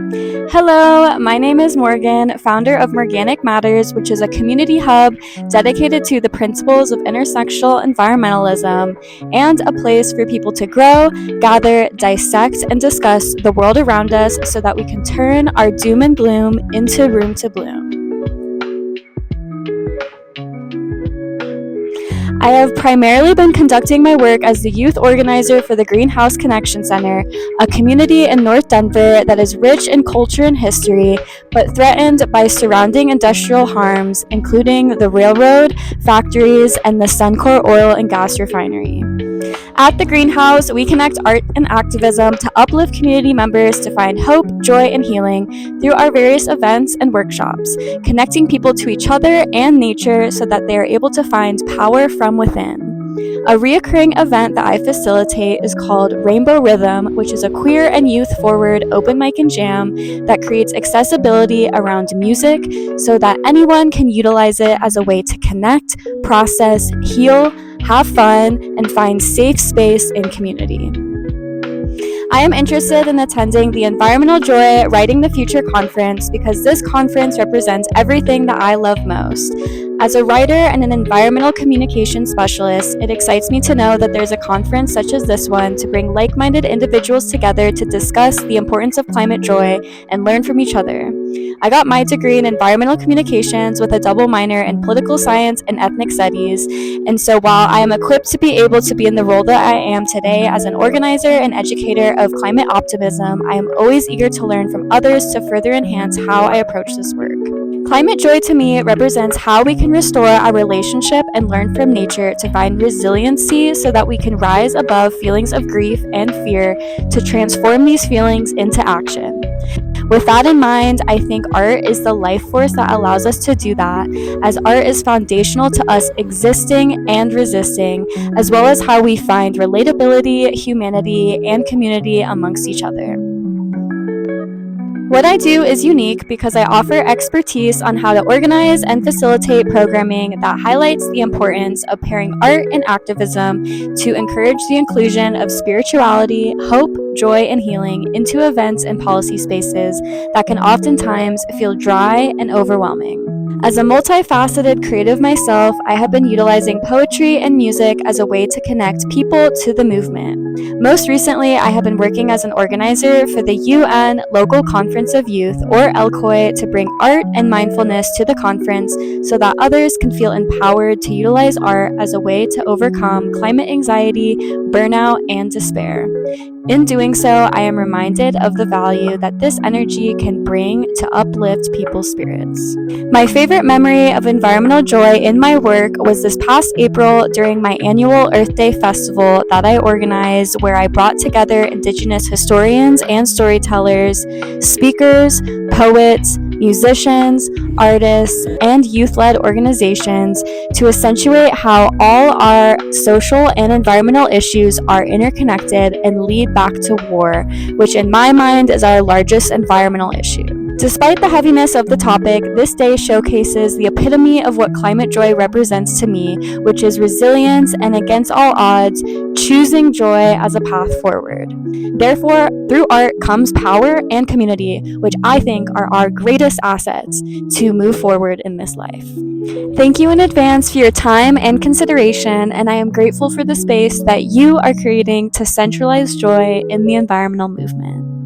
Hello, my name is Morgan, founder of Morganic Matters, which is a community hub dedicated to the principles of intersectional environmentalism and a place for people to grow, gather, dissect, and discuss the world around us so that we can turn our doom and gloom into room to bloom. I have primarily been conducting my work as the youth organizer for the Greenhouse Connection Center, a community in North Denver that is rich in culture and history, but threatened by surrounding industrial harms, including the railroad, factories, and the Suncor oil and gas refinery. At the Greenhouse, we connect art and activism to uplift community members to find hope, joy, and healing through our various events and workshops, connecting people to each other and nature so that they are able to find power from within. A reoccurring event that I facilitate is called Rainbow Rhythm, which is a queer and youth-forward open mic and jam that creates accessibility around music so that anyone can utilize it as a way to connect, process, heal, have fun, and find safe space in community. I am interested in attending the Environmental Joy Writing the Future conference because this conference represents everything that I love most. As a writer and an environmental communication specialist, it excites me to know that there's a conference such as this one to bring like-minded individuals together to discuss the importance of climate joy and learn from each other. I got my degree in environmental communications with a double minor in political science and ethnic studies, and so while I am equipped to be able to be in the role that I am today as an organizer and educator of climate optimism, I am always eager to learn from others to further enhance how I approach this work. Climate joy to me represents how we can restore our relationship and learn from nature to find resiliency so that we can rise above feelings of grief and fear to transform these feelings into action. With that in mind, I think art is the life force that allows us to do that, as art is foundational to us existing and resisting, as well as how we find relatability, humanity, and community amongst each other. What I do is unique because I offer expertise on how to organize and facilitate programming that highlights the importance of pairing art and activism to encourage the inclusion of spirituality, hope, joy, and healing into events and policy spaces that can oftentimes feel dry and overwhelming. As a multifaceted creative myself, I have been utilizing poetry and music as a way to connect people to the movement. Most recently, I have been working as an organizer for the UN Local Conference of Youth, or LCOY, to bring art and mindfulness to the conference so that others can feel empowered to utilize art as a way to overcome climate anxiety, burnout, and despair. In doing so, I am reminded of the value that this energy can bring to uplift people's spirits. My favorite memory of environmental joy in my work was this past April during my annual Earth Day festival that I organized, where I brought together Indigenous historians and storytellers, speakers, poets, musicians, artists, and youth-led organizations to accentuate how all our social and environmental issues are interconnected and lead back to war, which in my mind is our largest environmental issue. Despite the heaviness of the topic, this day showcases the epitome of what climate joy represents to me, which is resilience and, against all odds, choosing joy as a path forward. Therefore, through art comes power and community, which I think are our greatest assets to move forward in this life. Thank you in advance for your time and consideration, and I am grateful for the space that you are creating to centralize joy in the environmental movement.